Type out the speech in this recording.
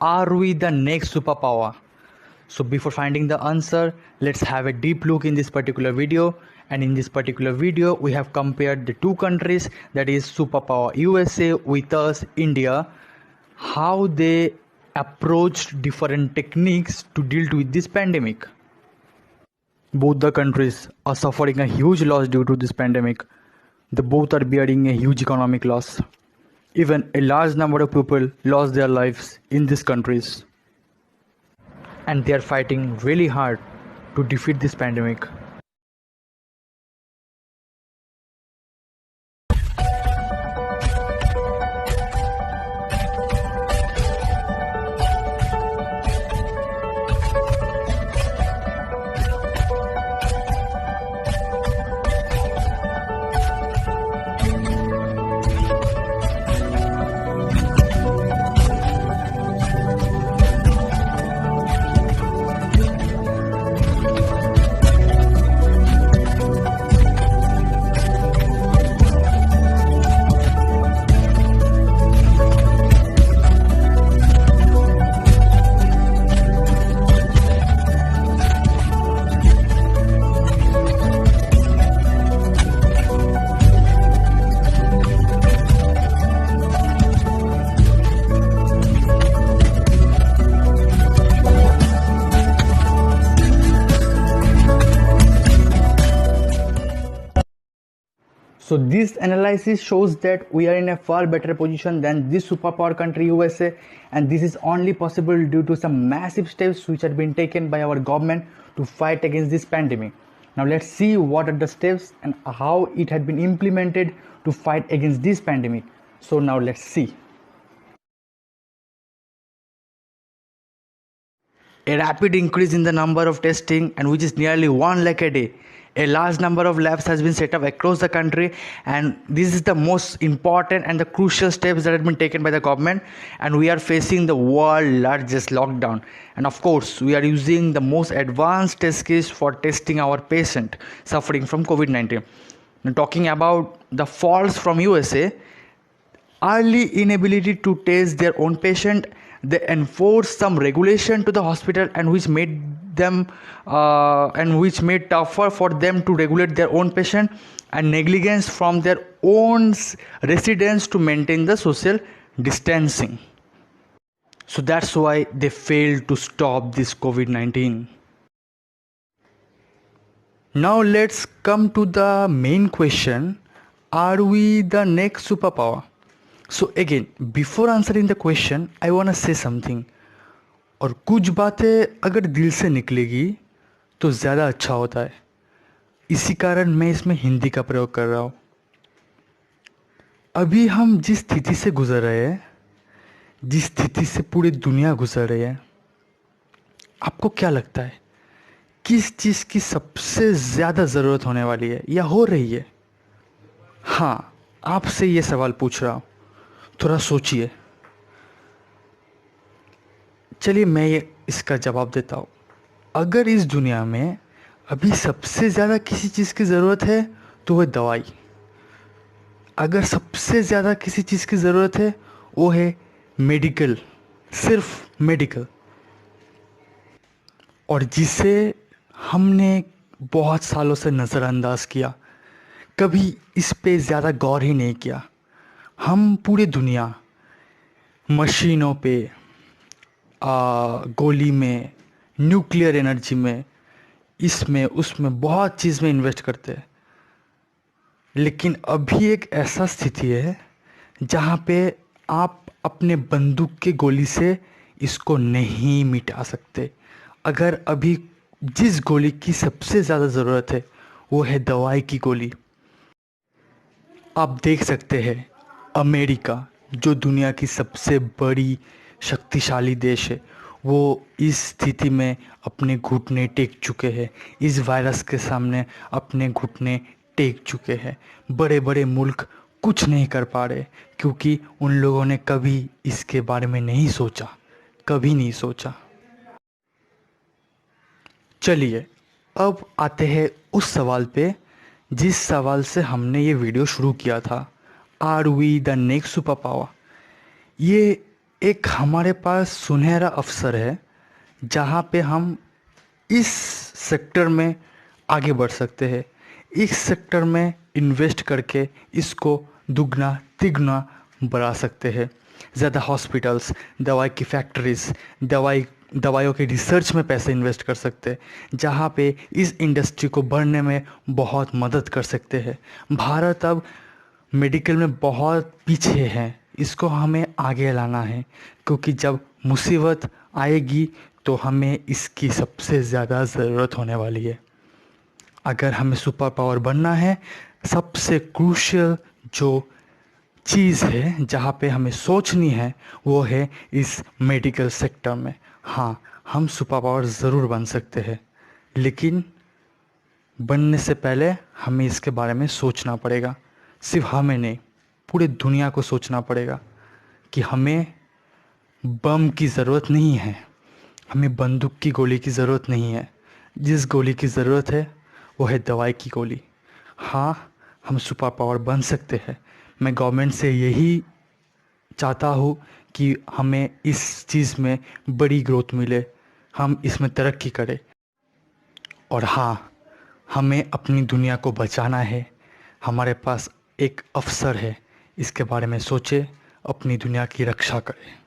Are we the next superpower? So before finding the answer, let's have a deep look in this particular video. And in this particular video, we have compared the two countries, that is superpower USA with us, India, how they approached different techniques to deal with this pandemic. Both the countries are suffering a huge loss due to this pandemic. They both are bearing a huge economic loss. Even a large number of people lost their lives in these countries. And they are fighting really hard to defeat this pandemic. So this analysis shows that we are in a far better position than this superpower country USA, and this is only possible due to some massive steps which have been taken by our government to fight against this pandemic. Now let's see what are the steps and how it had been implemented to fight against this pandemic. So now let's see. A rapid increase in the number of testing, and which is nearly 1 lakh a day. A large number of labs has been set up across the country, and this is the most important and the crucial steps that have been taken by the government. And we are facing the world largest lockdown, and of course we are using the most advanced test kits for testing our patient suffering from COVID-19. Now, talking about the falls from USA, early inability to test their own patient, they enforced some regulation to the hospital, and which made them tougher for them to regulate their own patient, and negligence from their own residents to maintain the social distancing. So that's why they failed to stop this COVID-19. Now let's come to the main question: are we the next superpower? So again, before answering the question, I want to say something. और कुछ बातें अगर दिल से निकलेगी तो ज़्यादा अच्छा होता है, इसी कारण मैं इसमें हिंदी का प्रयोग कर रहा हूँ। अभी हम जिस स्थिति से गुजर रहे हैं, जिस स्थिति से पूरी दुनिया गुजर रही है, आपको क्या लगता है किस चीज़ की सबसे ज़्यादा ज़रूरत होने वाली है या हो रही है? हाँ, आपसे ये सवाल पूछ रहा हूँ, थोड़ा सोचिए। चलिए मैं ये इसका जवाब देता हूँ। अगर इस दुनिया में अभी सबसे ज़्यादा किसी चीज़ की ज़रूरत है तो वह दवाई। अगर सबसे ज़्यादा किसी चीज़ की ज़रूरत है वो है मेडिकल, सिर्फ मेडिकल, और जिसे हमने बहुत सालों से नज़रअंदाज किया, कभी इस पे ज़्यादा गौर ही नहीं किया। हम पूरी दुनिया मशीनों पे, गोली में, न्यूक्लियर एनर्जी में, इसमें उसमें बहुत चीज़ में इन्वेस्ट करते हैं, लेकिन अभी एक ऐसा स्थिति है जहाँ पे आप अपने बंदूक के गोली से इसको नहीं मिटा सकते। अगर अभी जिस गोली की सबसे ज़्यादा ज़रूरत है वो है दवाई की गोली। आप देख सकते हैं अमेरिका, जो दुनिया की सबसे बड़ी शक्तिशाली देश है, वो इस स्थिति में अपने घुटने टेक चुके हैं, इस वायरस के सामने अपने घुटने टेक चुके हैं। बड़े बड़े मुल्क कुछ नहीं कर पा रहे क्योंकि उन लोगों ने कभी इसके बारे में नहीं सोचा, कभी नहीं सोचा। चलिए अब आते हैं उस सवाल पे जिस सवाल से हमने ये वीडियो शुरू किया था, are we the next super power. ये एक हमारे पास सुनहरा अवसर है जहाँ पे हम इस सेक्टर में आगे बढ़ सकते हैं। इस सेक्टर में इन्वेस्ट करके इसको दुगना तिगुना बढ़ा सकते हैं। ज़्यादा हॉस्पिटल्स, दवाई की फैक्ट्रीज, दवाइयों के रिसर्च में पैसे इन्वेस्ट कर सकते हैं, जहाँ पे इस इंडस्ट्री को बढ़ने में बहुत मदद कर सकते हैं। भारत अब मेडिकल में बहुत पीछे है, इसको हमें आगे लाना है, क्योंकि जब मुसीबत आएगी तो हमें इसकी सबसे ज़्यादा ज़रूरत होने वाली है। अगर हमें सुपर पावर बनना है, सबसे क्रूशियल जो चीज़ है जहाँ पे हमें सोचनी है वो है इस मेडिकल सेक्टर में। हाँ, हम सुपर पावर ज़रूर बन सकते हैं, लेकिन बनने से पहले हमें इसके बारे में सोचना पड़ेगा। सिर्फ हमें नहीं, पूरे दुनिया को सोचना पड़ेगा कि हमें बम की ज़रूरत नहीं है, हमें बंदूक की गोली की ज़रूरत नहीं है। जिस गोली की ज़रूरत है वो है दवाई की गोली। हाँ, हम सुपर पावर बन सकते हैं। मैं गवर्नमेंट से यही चाहता हूँ कि हमें इस चीज़ में बड़ी ग्रोथ मिले, हम इसमें तरक्की करें। और हाँ, हमें अपनी दुनिया को बचाना है। हमारे पास एक अवसर है, इसके बारे में सोचें, अपनी दुनिया की रक्षा करें।